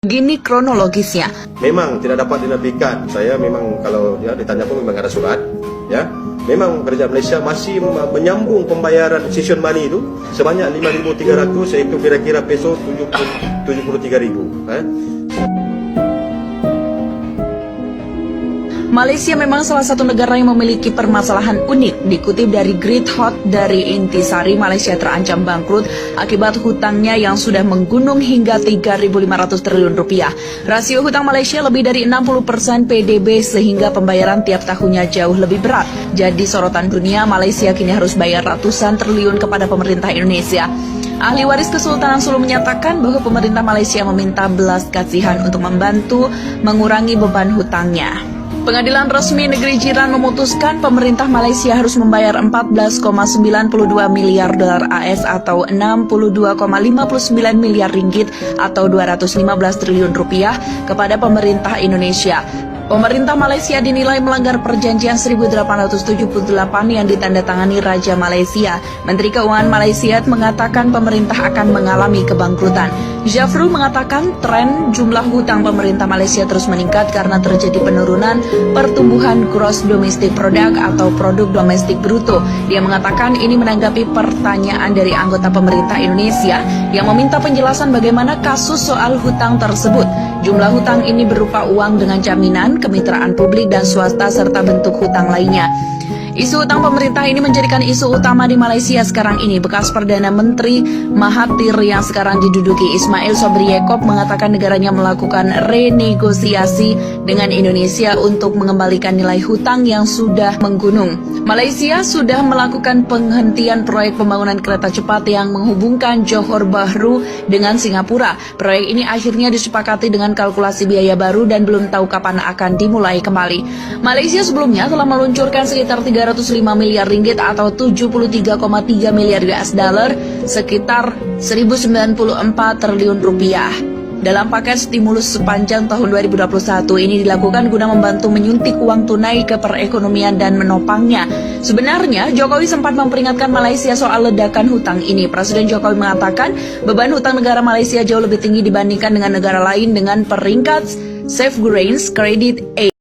Gini kronologisnya. Memang tidak dapat dinafikan. Saya memang kalau ditanya pun memang ada surat, ya. Memang kerajaan Malaysia masih menyambung pembayaran session money itu sebanyak 5.300, iaitu kira-kira peso 73.000. Malaysia memang salah satu negara yang memiliki permasalahan unik. Dikutip dari Great Hot dari Intisari, Malaysia terancam bangkrut akibat hutangnya yang sudah menggunung hingga 3.500 triliun rupiah. Rasio hutang Malaysia lebih dari 60% PDB sehingga pembayaran tiap tahunnya jauh lebih berat. Jadi sorotan dunia, Malaysia kini harus bayar ratusan triliun kepada pemerintah Indonesia. Ahli waris Kesultanan Sulu menyatakan bahwa pemerintah Malaysia meminta belas kasihan untuk membantu mengurangi beban hutangnya. Pengadilan resmi negeri jiran memutuskan pemerintah Malaysia harus membayar 14,92 miliar dolar AS atau 62,59 miliar ringgit atau 215 triliun rupiah kepada pemerintah Indonesia. Pemerintah Malaysia dinilai melanggar perjanjian 1878 yang ditandatangani Raja Malaysia. Menteri Keuangan Malaysia mengatakan pemerintah akan mengalami kebangkrutan. Zafrul mengatakan tren jumlah hutang pemerintah Malaysia terus meningkat karena terjadi penurunan pertumbuhan gross domestic product atau produk domestik bruto. Dia mengatakan ini menanggapi pertanyaan dari anggota pemerintah Indonesia yang meminta penjelasan bagaimana kasus soal hutang tersebut. Jumlah hutang ini berupa uang dengan jaminan, kemitraan publik dan swasta serta bentuk hutang lainnya. Isu hutang pemerintah ini menjadikan isu utama di Malaysia sekarang ini. Bekas Perdana Menteri Mahathir yang sekarang diduduki Ismail Sabri Yaakob mengatakan negaranya melakukan renegosiasi dengan Indonesia untuk mengembalikan nilai hutang yang sudah menggunung. Malaysia sudah melakukan penghentian proyek pembangunan kereta cepat yang menghubungkan Johor Bahru dengan Singapura. Proyek ini akhirnya disepakati dengan kalkulasi biaya baru dan belum tahu kapan akan dimulai kembali. Malaysia sebelumnya telah meluncurkan sekitar 305 miliar ringgit atau 73,3 miliar US dollar, sekitar 1.094 triliun rupiah. Dalam paket stimulus sepanjang tahun 2021 ini dilakukan guna membantu menyuntik uang tunai ke perekonomian dan menopangnya. Sebenarnya, Jokowi sempat memperingatkan Malaysia soal ledakan hutang ini. Presiden Jokowi mengatakan beban hutang negara Malaysia jauh lebih tinggi dibandingkan dengan negara lain dengan peringkat Safe Grains Credit A.